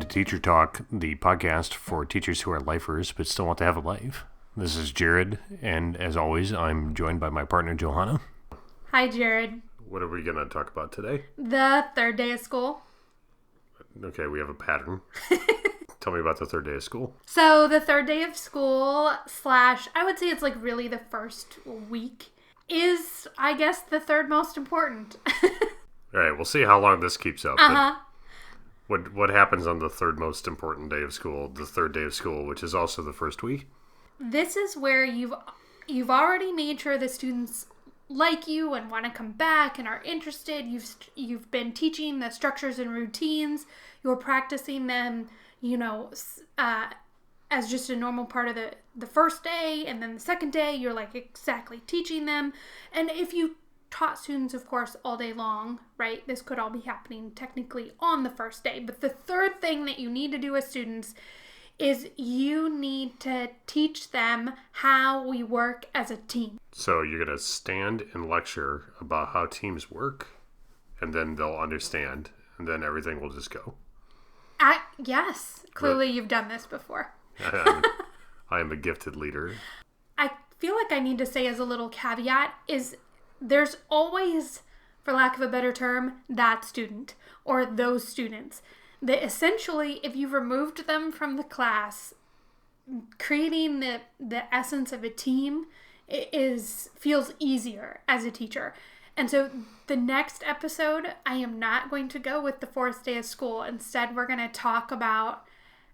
Teacher Talk, the podcast for teachers who are lifers but still want to have a life. This is Jared, and as always, I'm joined by my partner, Johanna. Hi, Jared. What are we going to talk about today? The third day of school. Okay, we have a pattern. Tell me about the third day of school. So the third day of school / I would say it's like really the first week is, I guess, the third most important. All right, we'll see how long this keeps up. What happens on the third most important day of school, the third day of school, which is also the first week? This is where you've already made sure the students like you and want to come back and are interested. You've been teaching the structures and routines. You're practicing them, as just a normal part of the first day, and then the second day you're like exactly teaching them. And if you taught students, of course, all day long, right? This could all be happening technically on the first day. But the third thing that you need to do with students is you need to teach them how we work as a team. So you're going to stand and lecture about how teams work, and then they'll understand, and then everything will just go. Yes. Clearly you've done this before. I am a gifted leader. I feel like I need to say as a little caveat is there's always, for lack of a better term, that student or those students that essentially, if you've removed them from the class, creating the essence of a team feels easier as a teacher. And so the next episode, I am not going to go with the fourth day of school. Instead, we're going to talk about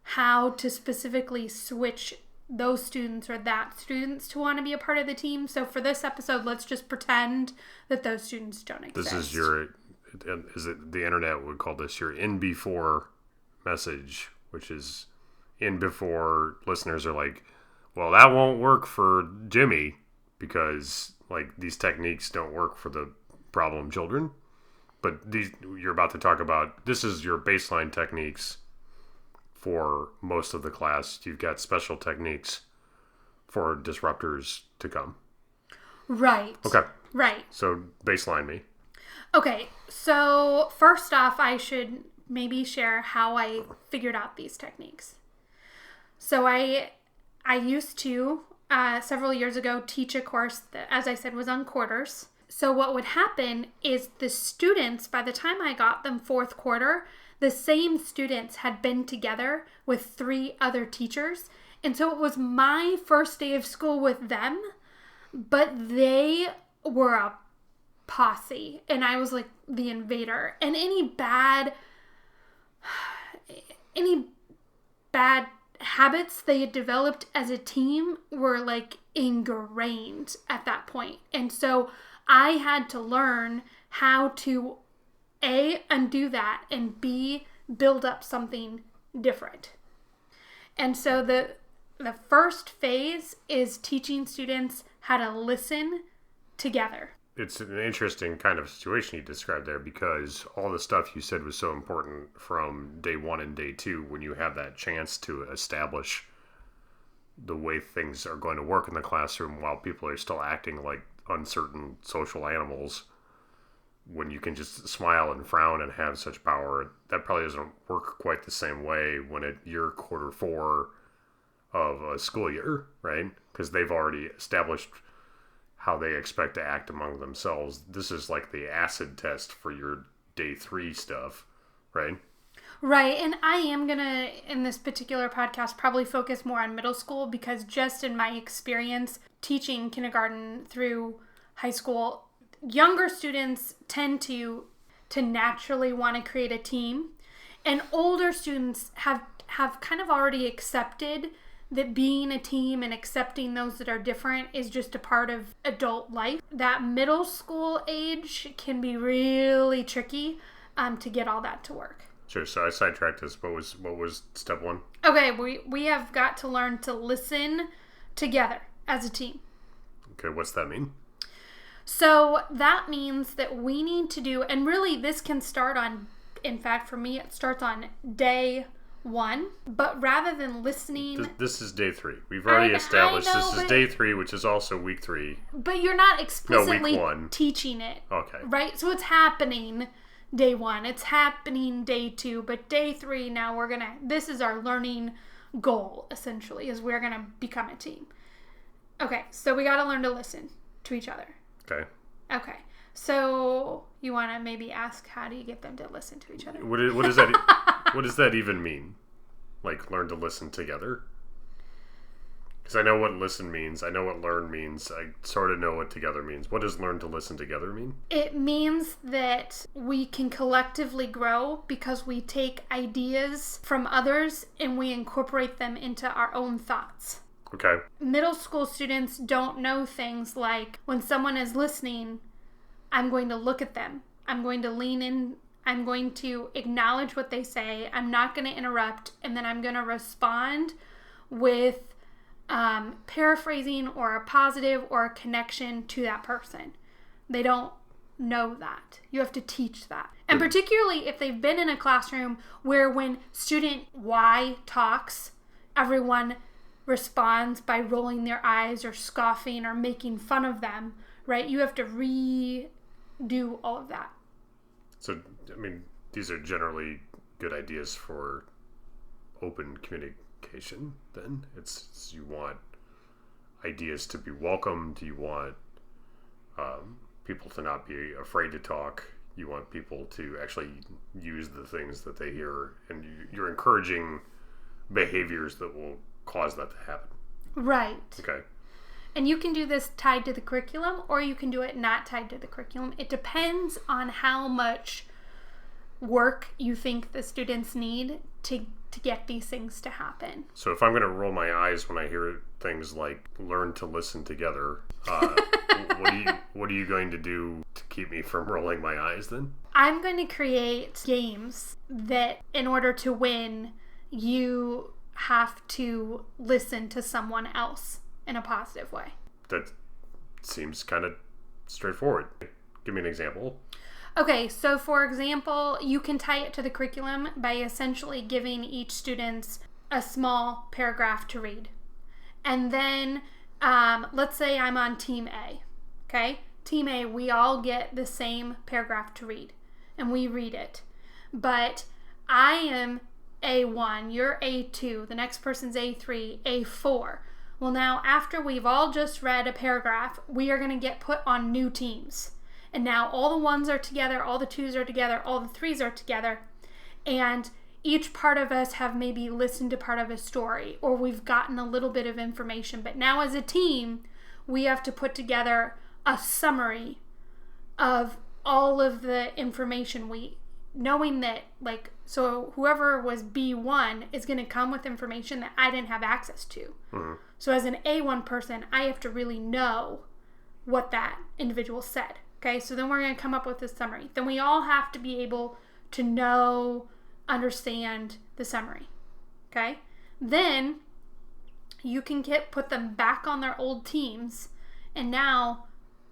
how to specifically switch those students or that students to want to be a part of the team. So for this episode, let's just pretend that those students don't exist. This is the internet would call this your in before message, which is in before listeners are like, well, that won't work for Jimmy because like these techniques don't work for the problem children. But you're about to talk about, this is your baseline techniques for most of the class. You've got special techniques for disruptors to come. Right. Okay. Right. So baseline me. Okay. So first off, I should maybe share how I figured out these techniques. So I used to, several years ago, teach a course that, as I said, was on quarters. So what would happen is the students, by the time I got them fourth quarter, the same students had been together with 3 other teachers. And so it was my first day of school with them, but they were a posse. And I was like the invader. And any bad habits they had developed as a team were like ingrained at that point. And so I had to learn how to A, undo that, and B, build up something different. And so the first phase is teaching students how to listen together. It's an interesting kind of situation you described there because all the stuff you said was so important from day 1 and day 2 when you have that chance to establish the way things are going to work in the classroom while people are still acting like uncertain social animals. When you can just smile and frown and have such power, that probably doesn't work quite the same way when you're quarter 4 of a school year, right? Because they've already established how they expect to act among themselves. This is like the acid test for your day 3 stuff, right? Right, and I am going to, in this particular podcast, probably focus more on middle school because just in my experience teaching kindergarten through high school, younger students tend to naturally want to create a team, and older students have kind of already accepted that being a team and accepting those that are different is just a part of adult life. That middle school age can be really tricky to get all that to work. Sure. So I sidetracked this. What was step 1? Okay, we have got to learn to listen together as a team. Okay, what's that mean? So that means that we need to do, and really this can start on, in fact, for me, it starts on day 1, but rather than listening... This is day 3. We've already established this is day 3, which is also week 3. But you're not explicitly week 1. teaching it. Okay. Right? So it's happening day 1. It's happening day 2, but day 3 now this is our learning goal, essentially, is we're going to become a team. Okay, so we got to learn to listen to each other. Okay. So you want to maybe ask, how do you get them to listen to each other? What does that what does that even mean? Like, learn to listen together? Because I know what listen means. I know what learn means. I sort of know what together means. What does learn to listen together mean? It means that we can collectively grow because we take ideas from others and we incorporate them into our own thoughts. Okay. Middle school students don't know things like, when someone is listening, I'm going to look at them. I'm going to lean in. I'm going to acknowledge what they say. I'm not going to interrupt. And then I'm going to respond with paraphrasing or a positive or a connection to that person. They don't know that. You have to teach that. And particularly if they've been in a classroom where when student Y talks, everyone responds by rolling their eyes or scoffing or making fun of them, right? You have to redo all of that. So, I mean, these are generally good ideas for open communication, then? It's you want ideas to be welcomed. You want people to not be afraid to talk. You want people to actually use the things that they hear. And you're encouraging behaviors that will cause that to happen. Right. Okay. And you can do this tied to the curriculum, or you can do it not tied to the curriculum. It depends on how much work you think the students need to get these things to happen. So if I'm going to roll my eyes when I hear things like learn to listen together, what are you going to do to keep me from rolling my eyes then? I'm going to create games that, in order to win, you have to listen to someone else in a positive way. That seems kind of straightforward. Give me an example. Okay, so for example, you can tie it to the curriculum by essentially giving each student a small paragraph to read. And then, let's say I'm on Team A, okay? Team A, we all get the same paragraph to read, and we read it. But I am A1, you're A2, the next person's A3, A4. Well, now, after we've all just read a paragraph, we are going to get put on new teams. And now all the ones are together, all the twos are together, all the threes are together. And each part of us have maybe listened to part of a story, or we've gotten a little bit of information. But now as a team, we have to put together a summary of all of the information knowing that, like, so whoever was B1 is going to come with information that I didn't have access to. Mm-hmm. So as an A1 person, I have to really know what that individual said. Okay, so then we're going to come up with this summary. Then we all have to be able to understand the summary. Okay? Then you can put them back on their old teams, and now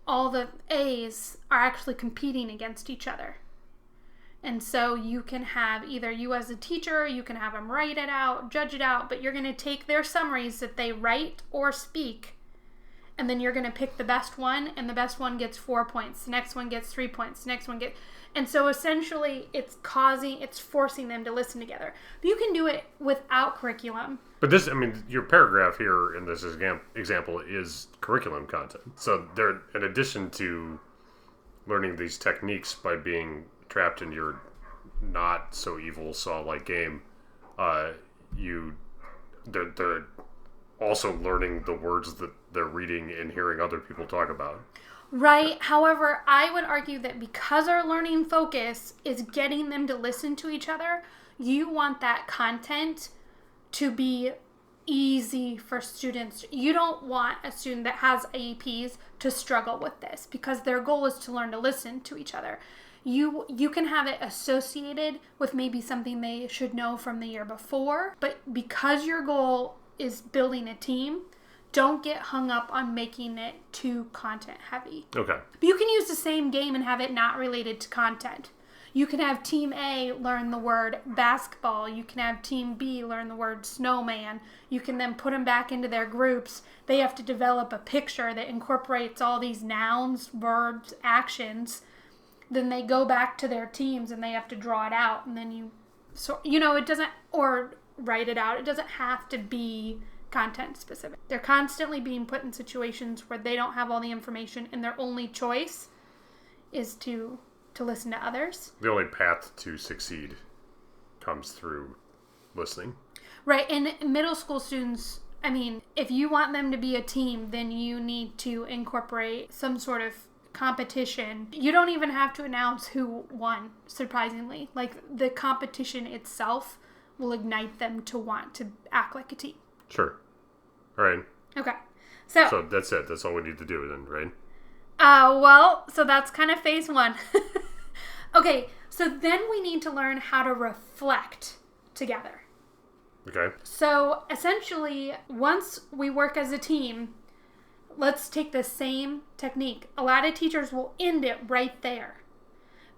all the A's are actually competing against each other. And so you can have either you as a teacher, you can have them write it out, judge it out, but you're going to take their summaries that they write or speak, and then you're going to pick the best one, and the best one gets 4 points. The next one gets 3 points. The next one gets... And so essentially it's forcing them to listen together. But you can do it without curriculum. But this, I mean, your paragraph here in this example is curriculum content. So there, in addition to learning these techniques by being trapped in your not so evil Saw-like game, they're also learning the words that they're reading and hearing other people talk about. Right. However, I would argue that because our learning focus is getting them to listen to each other, you want that content to be easy for students. You don't want a student that has IEPs to struggle with this, because their goal is to learn to listen to each other. You can have it associated with maybe something they should know from the year before, but because your goal is building a team, don't get hung up on making it too content heavy. Okay. But you can use the same game and have it not related to content. You can have Team A learn the word basketball. You can have Team B learn the word snowman. You can then put them back into their groups. They have to develop a picture that incorporates all these nouns, verbs, actions then they go back to their teams and they have to draw it out, and then it doesn't, or write it out. It doesn't have to be content specific. They're constantly being put in situations where they don't have all the information, and their only choice is to listen to others. The only path to succeed comes through listening. Right, and middle school students, I mean, if you want them to be a team, then you need to incorporate some sort of competition. You don't even have to announce who won, surprisingly. Like, the competition itself will ignite them to want to act like a team. Sure. All right. Okay. So that's it. That's all we need to do then, right? So that's kind of phase 1. Okay, so then we need to learn how to reflect together. Okay. So essentially, once we work as a team, let's take the same technique. A lot of teachers will end it right there.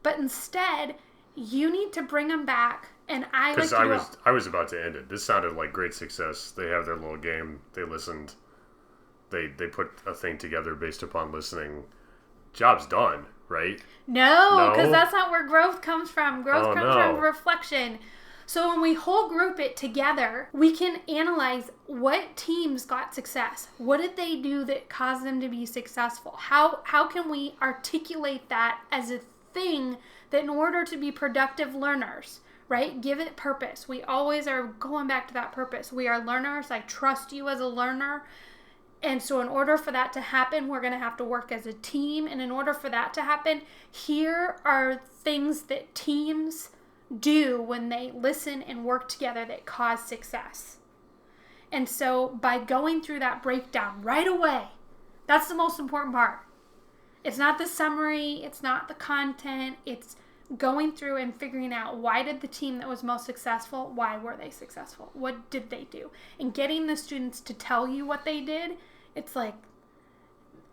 But instead, you need to bring them back. And I was about to end it. This sounded like great success. They have their little game. They listened. They put a thing together based upon listening. Job's done, right? No, because that's not where growth comes from. Growth comes from reflection. So when we whole group it together, we can analyze what teams got success. What did they do that caused them to be successful? How can we articulate that as a thing that in order to be productive learners, right? Give it purpose. We always are going back to that purpose. We are learners. I trust you as a learner. And so in order for that to happen, we're going to have to work as a team. And in order for that to happen, here are things that teams do when they listen and work together that cause success. And so by going through that breakdown right away, that's the most important part. It's not the summary, it's not the content, it's going through and figuring out why did the team that was most successful, why were they successful? What did they do? And getting the students to tell you what they did, it's like,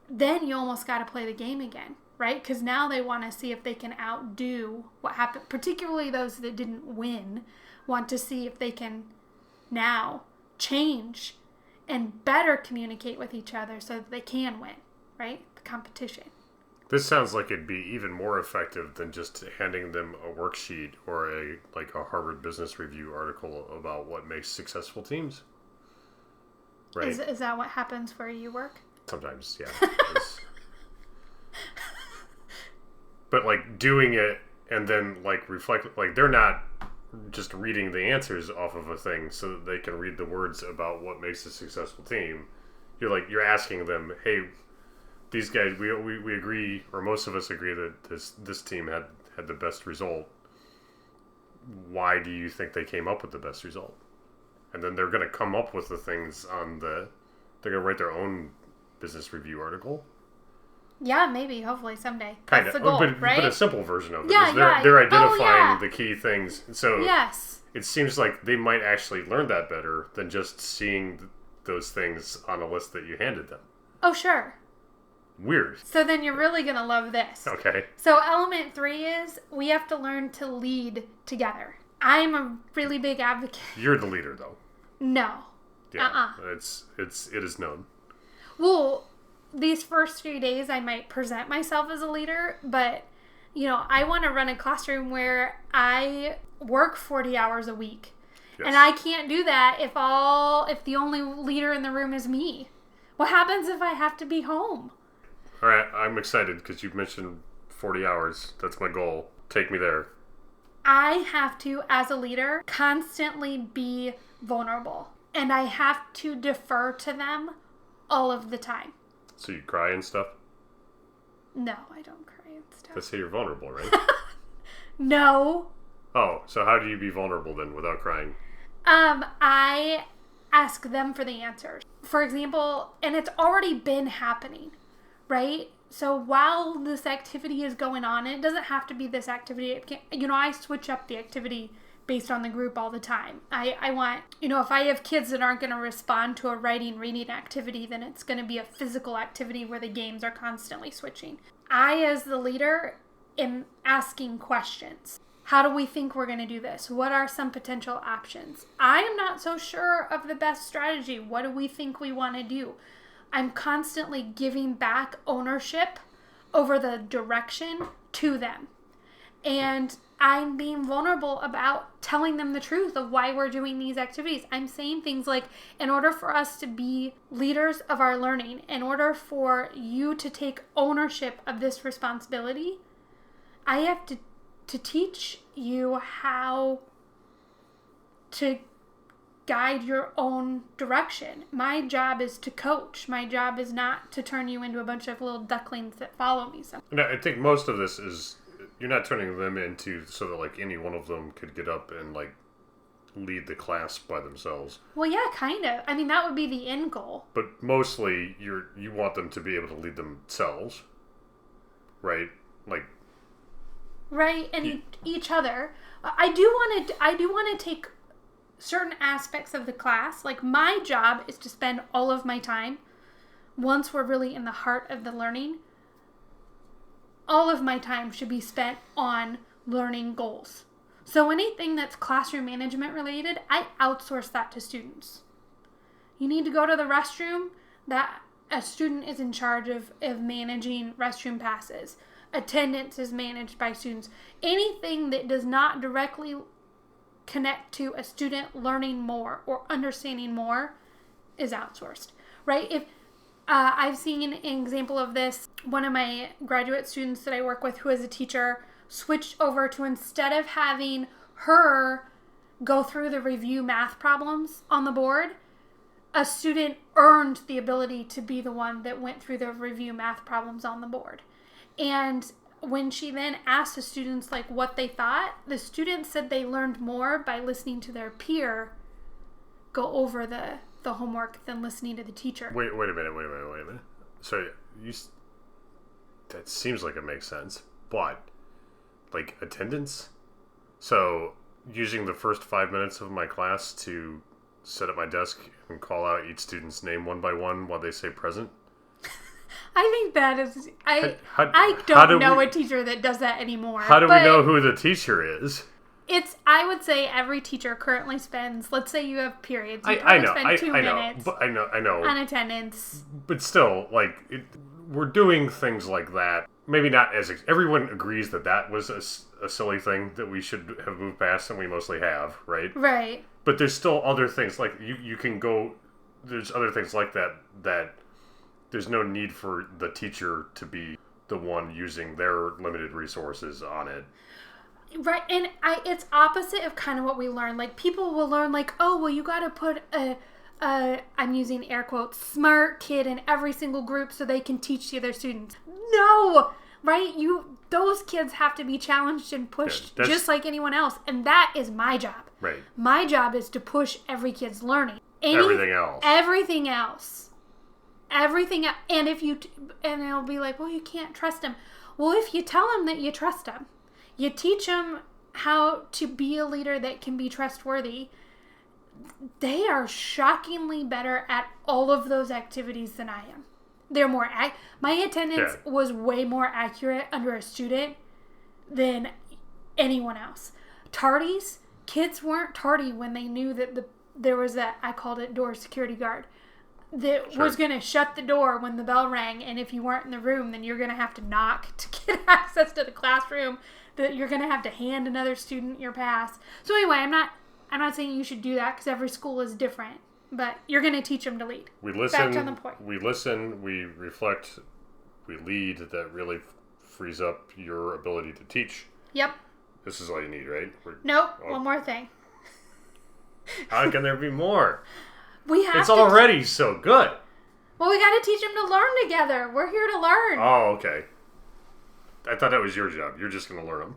then you almost got to play the game again. Right? Because now they want to see if they can outdo what happened. Particularly those that didn't win want to see if they can now change and better communicate with each other so that they can win. Right? The competition. This sounds like it'd be even more effective than just handing them a worksheet or a Harvard Business Review article about what makes successful teams. Right? Is that what happens where you work? Sometimes, yeah. But doing it and then reflect, they're not just reading the answers off of a thing so that they can read the words about what makes a successful team. You're asking them, hey, these guys, we agree, or most of us agree that this team had the best result. Why do you think they came up with the best result? And then they're going to come up with the things they're going to write their own business review article. Yeah, maybe, hopefully, someday. Kind That's of, the goal, but a simple version of it. Yeah, They're identifying the key things. So yes. It seems like they might actually learn that better than just seeing those things on a list that you handed them. Oh, sure. Weird. So then you're really going to love this. Okay. So element 3 is we have to learn to lead together. I'm a really big advocate. You're the leader, though. No. Yeah. It is known. Well, these first few days I might present myself as a leader, but I want to run a classroom where I work 40 hours a week. Yes. And I can't do that if the only leader in the room is me. What happens if I have to be home? All right, I'm excited because you've mentioned 40 hours. That's my goal. Take me there. I have to, as a leader, constantly be vulnerable. And I have to defer to them all of the time. So you cry and stuff? No, I don't cry and stuff. They say you're vulnerable, right? No. Oh, so how do you be vulnerable then without crying? I ask them for the answers. For example, and it's already been happening, right? So while this activity is going on, and it doesn't have to be this activity. It can, I switch up the activity based on the group all the time. I want, if I have kids that aren't going to respond to a reading activity, then it's going to be a physical activity where the games are constantly switching. I, as the leader, am asking questions. How do we think we're going to do this? What are some potential options? I am not so sure of the best strategy. What do we think we want to do? I'm constantly giving back ownership over the direction to them. And I'm being vulnerable about telling them the truth of why we're doing these activities. I'm saying things like, in order for us to be leaders of our learning, in order for you to take ownership of this responsibility, I have to teach you how to guide your own direction. My job is to coach. My job is not to turn you into a bunch of little ducklings that follow me somewhere. And I think most of this is, you're not turning them into so that like any one of them could get up and like lead the class by themselves. Well, yeah, kind of. I mean, that would be the end goal. But mostly you want them to be able to lead themselves, right? Like, right, and each other. I do want to take certain aspects of the class. Like, my job is to spend all of my time, once we're really in the heart of the learning, all of my time should be spent on learning goals. So anything that's classroom management related, I outsource that to students. You need to go to the restroom, that a student is in charge of managing restroom passes. Attendance is managed by students. Anything that does not directly connect to a student learning more or understanding more is outsourced, right? If I've seen an example of this, one of my graduate students that I work with who is a teacher switched over to, instead of having her go through the review math problems on the board, a student earned the ability to be the one that went through the review math problems on the board. And when she then asked the students like what they thought, the students said they learned more by listening to their peer go over the homework than listening to the teacher. Wait a minute. So that seems like it makes sense, but like attendance? So using the first 5 minutes of my class to sit at my desk and call out each student's name one by one while they say present? I think that is... I don't know a teacher that does that anymore. How do we know who the teacher is? I would say every teacher currently spends, let's say you have periods. You I know, spend 2 minutes but I know. on attendance. But still, like, we're doing things like that. Maybe not as... everyone agrees that was a silly thing that we should have moved past, and we mostly have, right? Right. But there's still other things, like, you can go... There's other things like that there's no need for the teacher to be the one using their limited resources on it. Right, and it's opposite of kind of what we learn. Like, people will learn, like, oh, well, you got to put I'm using air quotes, smart kid in every single group so they can teach the other students. No! Right? Those kids have to be challenged and pushed just like anyone else, and that is my job. Right. My job is to push every kid's learning. Everything else. And and they'll be like, well, you can't trust them. Well, if you tell them that you trust them, you teach them how to be a leader that can be trustworthy, they are shockingly better at all of those activities than I am. They're more... my attendance was way more accurate under a student than anyone else. Tardies, kids weren't tardy when they knew that there was that, I called it door security guard, that was going to shut the door when the bell rang, and if you weren't in the room, then you're going to have to knock to get access to the classroom, that you're going to have to hand another student your pass. So anyway, I'm not saying you should do that, because every school is different, but you're going to teach them to lead. We listen. Back on the point. We listen, we reflect, we lead. That really frees up your ability to teach. Yep. This is all you need, right? One more thing. How can there be more? It's already so good. Well, we got to teach them to learn together. We're here to learn. Oh, okay. I thought that was your job. You're just going to learn them.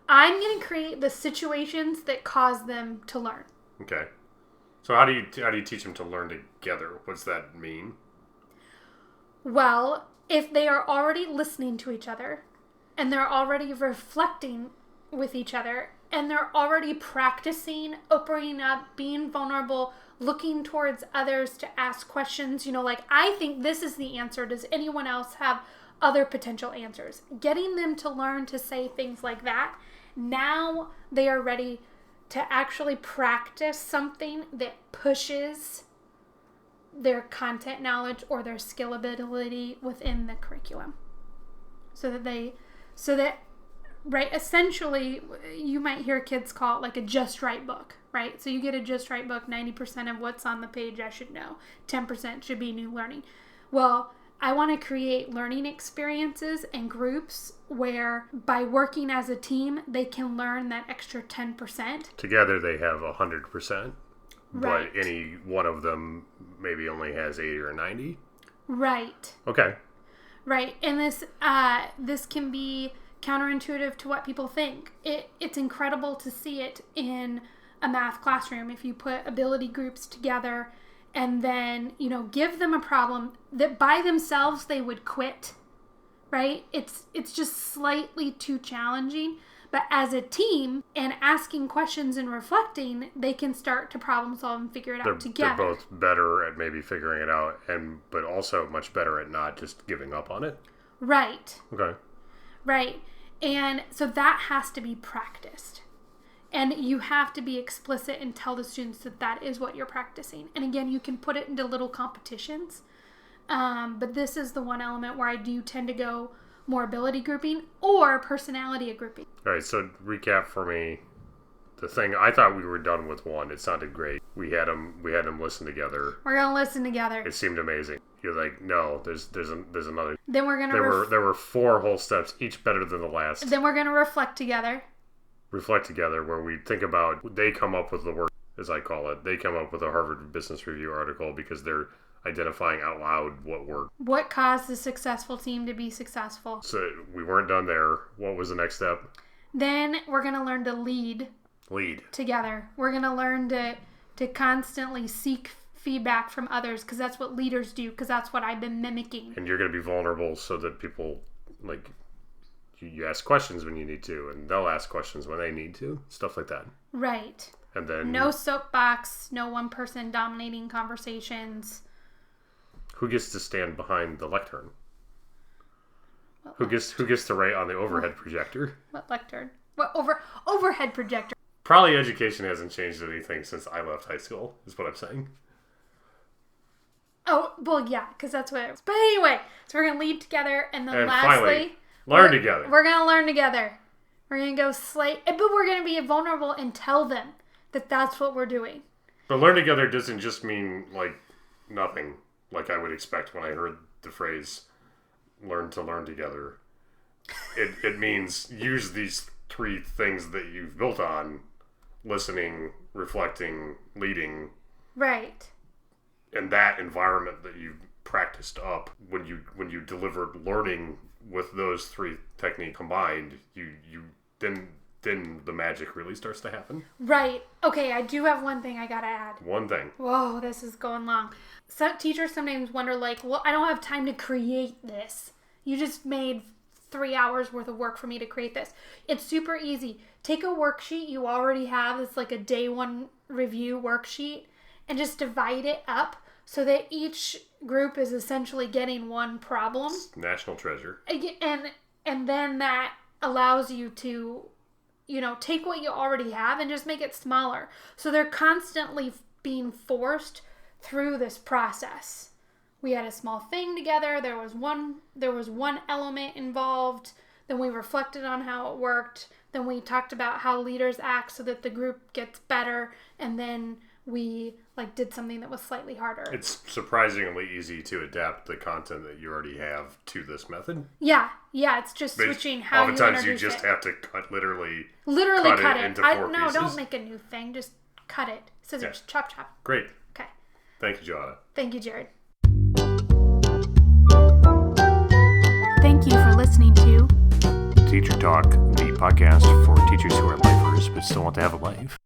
I'm going to create the situations that cause them to learn. Okay. So how do you teach them to learn together? What's that mean? Well, if they are already listening to each other, and they're already reflecting with each other, and they're already practicing opening up, being vulnerable, looking towards others to ask questions, like, I think this is the answer. Does anyone else have other potential answers? Getting them to learn to say things like that. Now they are ready to actually practice something that pushes their content knowledge or their skill ability within the curriculum. So that right, essentially, you might hear kids call it like a just right book, right? So you get a just right book, 90% of what's on the page I should know, 10% should be new learning. Well, I want to create learning experiences and groups where by working as a team, they can learn that extra 10%. Together they have 100%, Right. but any one of them maybe only has 80 or 90. Right. Okay. Right. And this can be counterintuitive to what people think. It's incredible to see it in a math classroom if you put ability groups together and then, give them a problem that by themselves they would quit, right? It's just slightly too challenging. But as a team and asking questions and reflecting, they can start to problem solve and figure it out together. They're both better at maybe figuring it out, but also much better at not just giving up on it. Right. Okay. Right. And so that has to be practiced. And you have to be explicit and tell the students that is what you're practicing. And again, you can put it into little competitions. But this is the one element where I do tend to go more ability grouping or personality grouping. All right, so recap for me. The thing, I thought we were done with one. It sounded great. We had them listen together. We're going to listen together. It seemed amazing. You're like, no, there's another. Then we're going to there were 4 whole steps, each better than the last. Then we're going to reflect together, where we think about, they come up with the work, as I call it. They come up with a Harvard Business Review article because they're identifying out loud what worked. What caused the successful team to be successful. So we weren't done there. What was the next step? Then we're going to learn to lead together. We're going to learn to constantly seek feedback from others because that's what leaders do, because that's what I've been mimicking. And you're going to be vulnerable so that people, like, you ask questions when you need to, and they'll ask questions when they need to, stuff like that. Right. And then no soapbox, no one person dominating conversations. Who gets to stand behind the lectern? Who gets to write on the overhead projector? What lectern? What overhead projector? Probably education hasn't changed anything since I left high school, is what I'm saying. Oh, well, yeah, because that's what it was. But anyway, so we're going to lead together, and then lastly, finally, learn together. We're going to learn together. We're going to go slate, but we're going to be vulnerable and tell them that that's what we're doing. But learn together doesn't just mean, like, nothing, like I would expect when I heard the phrase learn to learn together. It means use these 3 things that you've built on: listening, reflecting, leading. Right. And that environment that you practiced up, when you delivered learning with those 3 techniques combined, you then the magic really starts to happen. Right. Okay, I do have one thing I gotta add. One thing. Whoa, this is going long. Some teachers sometimes wonder, like, well, I don't have time to create this. You just made 3 hours worth of work for me to create this. It's super easy. Take a worksheet you already have. It's like a day 1 review worksheet, and just divide it up so that each group is essentially getting one problem. National treasure. And then that allows you to, take what you already have and just make it smaller. So they're constantly being forced through this process. We had a small thing together. There was one element involved. Then we reflected on how it worked. Then we talked about how leaders act so that the group gets better. And then we did something that was slightly harder. It's surprisingly easy to adapt the content that you already have to this method. Yeah. It's just switching how you introduce it. Oftentimes you just have to literally cut it into 4 pieces. No, don't make a new thing. Just cut it. Scissors. Yeah. Chop. Great. Okay. Thank you, Johanna. Thank you, Jared. Thank you for listening to Teacher Talk, the podcast for teachers who are lifers but still want to have a life.